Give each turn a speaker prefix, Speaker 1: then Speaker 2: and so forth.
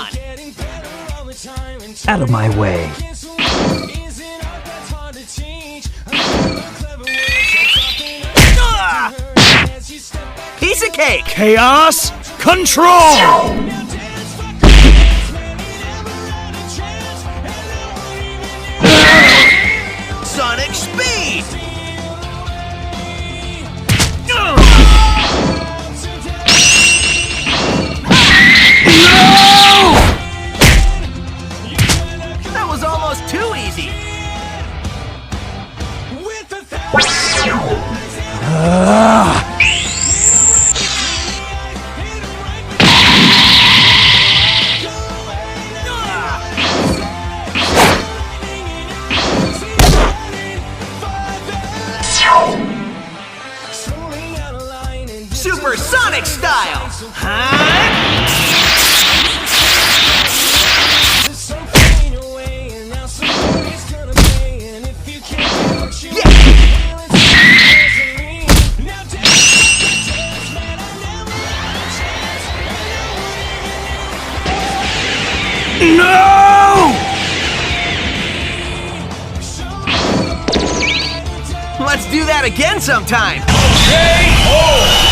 Speaker 1: on!
Speaker 2: Out of my way.
Speaker 1: Piece of cake!
Speaker 3: Chaos Control!
Speaker 1: Sonic Speed! That was almost too easy! Supersonic style!
Speaker 3: No!
Speaker 1: Let's do that again sometime!
Speaker 3: K.O.